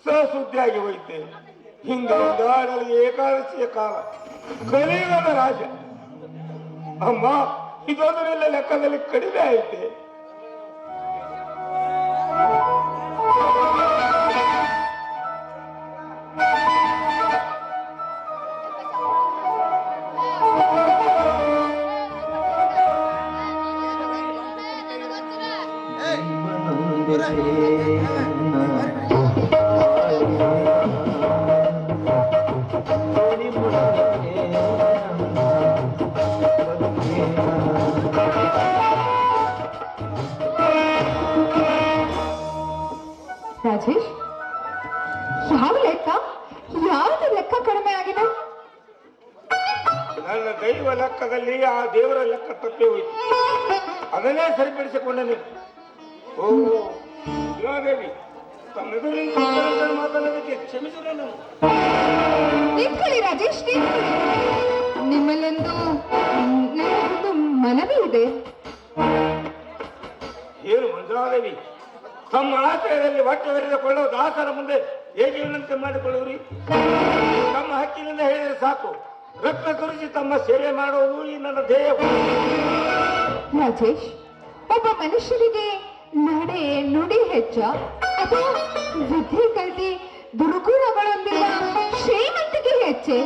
ಸಸುದ್ದಿಯಾಗಿ ಹೋಯ್ತೆ. ಹಿಂದೆ ಆಡಲು ಏಕಾದಶಿಯ ಕಾಲ, ಕಲಿಯುಗದ ರಾಜ. ಅಮ್ಮ, ಇದೊಂದರೆಲ್ಲ ಲೆಕ್ಕದಲ್ಲಿ ಕಡಿಮೆ ಐತೆ. ರಾಜೇಶ್, ಯಾವ ಲೆಕ್ಕ? ಯಾವುದು ಲೆಕ್ಕ ಕಡಿಮೆ ಆಗಿದೆ? ನನ್ನ ದೈವ ಲೆಕ್ಕದಲ್ಲಿ ಆ ದೇವರ ಲೆಕ್ಕ ತಪ್ಪಿ ಹೋಯಿತು. ಅದನ್ನೇ ಸರಿಪಡಿಸಿಕೊಂಡನು. ಓ ದೇವಿ, ತಮ್ಮೆದುರಿಗೆ ಮಾತನಾಡೋದಕ್ಕೆ ಕ್ಷಮಿಸಿದ ನಾನು. ನಿಂತ್ಕೊಳ್ಳಿ ರಾಜೇಶ್, ನಿಂತ್ಕೊಳ್ಳಿ. ನಿಮ್ಮಲ್ಲೊಂದು ಮನವಿ ಇದೆ. ಏನು ಮಂಜುಳಾದೇವಿ, ತಮ್ಮ ಆಶ್ರಯದಲ್ಲಿ ಹೊಟ್ಟೆ ಹೊರೆದುಕೊಳ್ಳೋ ದಾಸರ ಮುಂದೆ ಹೇಗೆ ವಿನಂತಿ ಮಾಡಿಕೊಳ್ಳುವಿರಿ? ತಮ್ಮ ಹಕ್ಕಿನಿಂದ ಹೇಳಿದರೆ ಸಾಕು, ರಕ್ತ ಸುರಿಸಿ ತಮ್ಮ ಸೇವೆ ಮಾಡುವುದು ಈ ನನ್ನ ಧ್ಯೇಯ. ರಾಜೇಶ್, ಒಬ್ಬ ಮನುಷ್ಯನಿಗೆ ನಡೆ ನುಡಿ ಹೆಚ್ಚ ಅಥವಾ ವಿದ್ಯೆ ಕಲ್ತಿ ದುರ್ಗುಣಗಳೊಂದಿಗೆ ಶ್ರೀಮಂತಿಗೆ ಹೆಚ್ಚೆ?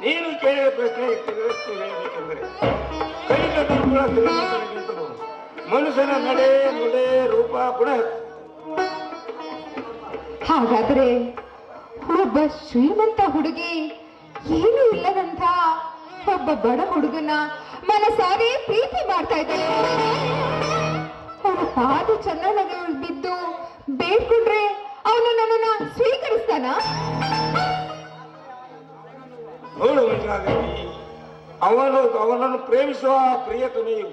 ನೀನು ಕೇಳಿದ ಪ್ರಶ್ನೆ ಹೇಳಬೇಕೆಂದರೆ ಕೈಗ ದುರ್ಗುಣ ಶ್ರೀಮಂತನಿಗಿಂತಲೂ ಮನುಷ್ಯನ ನಡೆ ನುಡೆ ರೂಪ ಗುಣ. ಹಾಗಾದ್ರೆ ಒಬ್ಬ ಶ್ರೀಮಂತ ಹುಡುಗಿ ಏನೂ ಇಲ್ಲದಂತ ಒಬ್ಬ ಬಡ ಹುಡುಗನ ಮನಸಾರೆ ಪ್ರೀತಿ ಮಾಡ್ತಾ ಇದ್ದಾನೆ. ಅವನ ಪಾದ ಚಂದನಗಳು ಬಿದ್ದು ಬೇಡ್ಕೊಂಡ್ರೆ ಅವನು ನನ್ನನ್ನ ಸ್ವೀಕರಿಸ್ತಾನ? ನೋಡು ಮಂಜುಳಾದೇವಿ, ಅವನನ್ನು ಪ್ರೇಮಿಸುವ ಪ್ರಿಯತಮೆಯು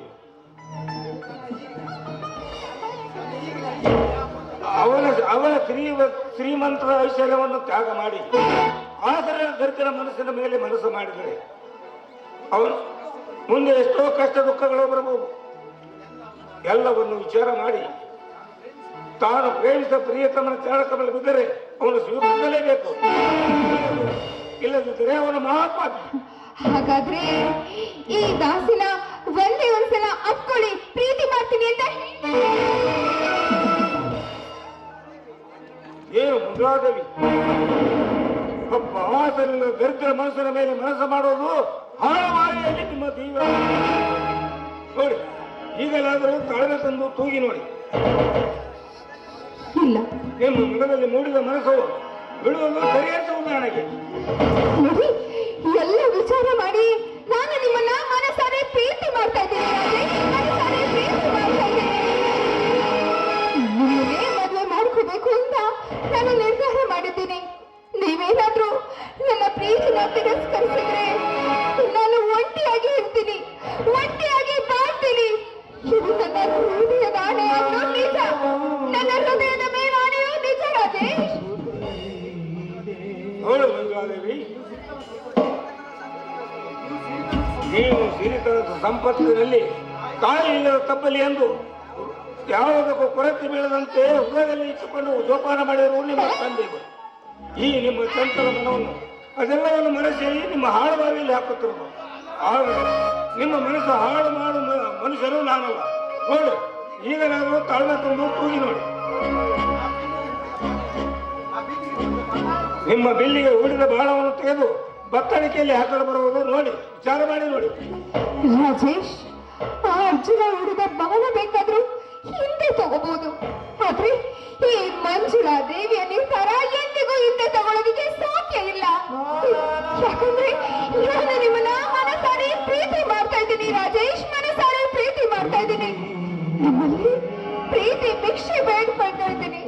ಅವನ ಶ್ರೀಮಂತರ ಐಶ್ವರ್ಯವನ್ನು ತ್ಯಾಗ ಮಾಡಿ ಆದರ ದರಿದ್ರ ಮನಸ್ಸಿನ ಮೇಲೆ ಮನಸ್ಸು ಮಾಡಿದರೆ ಅವನು ಮುಂದೆ ಎಷ್ಟೋ ಕಷ್ಟ ದುಃಖಗಳು ಬರಬಹುದು. ಎಲ್ಲವನ್ನು ವಿಚಾರ ಮಾಡಿ ತಾನು ಪ್ರೇಮಿಸಿದ ಪ್ರಿಯತಮನ ತ್ಯಾಗಕ್ಕೆ ಬಿದ್ದರೆ ಅವನು ಸ್ವೀಕರಿಸಲೇಬೇಕು. ಇಲ್ಲದಿದ್ದರೆ ಅವನು ಮಹಾಪಾಪಿ. ಹಾಗಾದ್ರೆ ಈ ದಾಸಿನ ಒಂದೇ ಒಂದ್ಸಲ ಅಪ್ಕೊಳ್ಳಿ, ಪ್ರೀತಿ ಮಾಡ್ತೀನಿ ಅಂತ. ಏನು ಮಂಜುಳಾದೇವಿ, ಒಬ್ಬ ಆಸರಿಲ್ಲ ದರಿದ್ರ ಮನಸ್ಸಿನ ಮೇಲೆ ಮನಸ್ಸು ಮಾಡೋದು ಹಾಳವಾರಿಯಲ್ಲಿ ನಿಮ್ಮ ದೈವ. ನೋಡಿ, ಈಗಲಾದರೂ ತಾಳ್ಮೆ ತಂದು ತೂಗಿ ನೋಡಿ. ಇಲ್ಲ, ನಿಮ್ಮ ಮನದಲ್ಲಿ ಮೂಡಿದ ಮನಸ್ಸು ಬಿಡುವುದು ಸರಿಯಾಗುವುದು ನನಗೆ. ನೋಡಿ, ಎಲ್ಲ ವಿಚಾರ ಮಾಡಿ ನಾನು ನಿಮ್ಮನ್ನ ಮನಸಾರೆ ಪ್ರೀತಿ ಮಾಡ್ತಾ ಇದ್ದೀನಿ. ಮನಸಾರೆ ಪ್ರೀತಿ ಮಾಡ್ತಾ ಇದ್ದೀನಿ. ನಿಮ್ಮನ್ನೇ ಮದುವೆ ಮಾಡ್ಕೋಬೇಕು ಅಂತ ನಾನು ನಿರ್ಧಾರ ಮಾಡಿದ್ದೀನಿ. ನೀವೇನಾದ್ರೂ ನನ್ನ ಪ್ರೀತಿನ ತಿರಸ್ಕರಿಸಿದ್ರೆ ನಾನು ಒಂಟಿಯಾಗಿ ಇರ್ತೀನಿ, ಒಂಟಿಯಾಗಿ ಬಾಳ್ತೀನಿ. ಇದು ನನ್ನ ಹೃದಯದ ಆಣೆಯಾದ್ರೂ ನಿಜ, ನನ್ನ ಹೃದಯದ ಮೇಲಾಣೆಯೂ ನಿಜ ರಾಜೇಶ್. ನೋಡು ಮಂಜುಳಾದೇವಿ, ನೀವು ಸಿರಿತನದ ಸಂಪತ್ತಿನಲ್ಲಿ ತಾಯಿ ಇಲ್ಲದ ತಪ್ಪಲಿ ಎಂದು ಯಾವುದಕ್ಕೂ ಕೊರತೆ ಬೀಳದಂತೆ ಹೃದಯದಲ್ಲಿ ಇಟ್ಟುಕೊಂಡು ಜೋಪಾನ ಮಾಡಿರುವ ನಿಮ್ಮ ತಂದೆಗಳು ಈ ನಿಮ್ಮ ಚಂಚಲ ಮನವನ್ನು ಅದೆಲ್ಲವನ್ನು ಮರೆಸಿ ನಿಮ್ಮ ಹಾಳು ಬಾವಿಯಲ್ಲಿ ಹಾಕುತ್ತಿರುವುದು. ಆದರೆ ನಿಮ್ಮ ಮನಸ್ಸು ಹಾಳು ಮಾಡು ಮನುಷ್ಯರು ನಾನಲ್ಲ. ನೋಡು, ಈಗ ನಾನು ತಾಳ್ಮೆ ತಂದು ಕೂಗಿ ನೋಡಿ. ನಿಮ್ಮ ಬಿಲ್ಲಿಗೆ ಹೂಡಿದ ಬಾಣವನ್ನು ತೆಗೆದು ಬತ್ತಳಿಕೆಯಲ್ಲಿ ಹಾಕಲು ಬರುವುದು ನೋಡಿ, ವಿಚಾರ ಮಾಡಿ ನೋಡಿ. ರಾಜೇಶ್, ಆ ಅರ್ಜುನ ಹುಡುಗ ಬಾಣ ಬೇಕಾದ್ರೂ ಹಿಂದೆ ತಗೋಬಹುದು, ಆದ್ರೆ ಈ ಮಂಜುಳಾ ದೇವಿಯ ನಿರ್ಧಾರ ಎಂದಿಗೂ ಹಿಂದೆ ತಗೊಳ್ಳೋದಿಕ್ಕೆ ಸಾಧ್ಯ ಇಲ್ಲ. ಯಾಕಂದ್ರೆ ನಾನು ನಿಮ್ಮನ್ನ ಮನಸಾರೆ ಪ್ರೀತಿ ಮಾಡ್ತಾ ಇದ್ದೀನಿ ರಾಜೇಶ್, ಮನಸಾರೆ ಪ್ರೀತಿ ಮಾಡ್ತಾ ಇದ್ದೀನಿ. ನಿಮ್ಮಲ್ಲಿ ಪ್ರೀತಿ ಭಿಕ್ಷೆ ಬೇಡ್ಕೊಳ್ತಾ ಇದ್ದೀನಿ,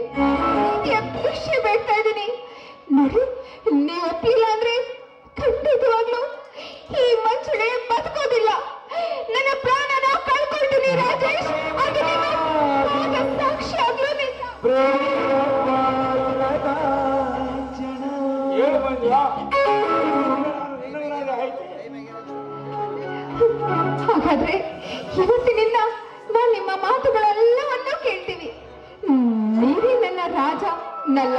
ಭಿಕ್ಷೆ ಬೇಡ್ತಾ ಇದ್ದೀನಿ. ನೋಡಿ, ನೀವು ಒಪ್ಪಿಲ್ಲ ಅಂದ್ರೆ ಖಂಡಿತವಾಗ್ಲೂ ಈ ಮಂಜುಳೆ ಬದುಕೋದಿಲ್ಲ. ನನ್ನ ಪ್ರಾಣನ ಕಳ್ಕೊಳ್ತೀನಿ ರಾಜೇಶ್, ಅದು ನಿಮ್ಮ ಸಾಕ್ಷಿ ಆಗ್ಲೂ ನಿಜ. ಹಾಗಾದ್ರೆ ಇವತ್ತಿನಿಂದ ನಾನು ನಿಮ್ಮ ಮಾತುಗಳೆಲ್ಲವನ್ನೂ ಕೇಳ್ತೀವಿ. ನೀವೇ ನನ್ನ ರಾಜ ನಲ್ಲ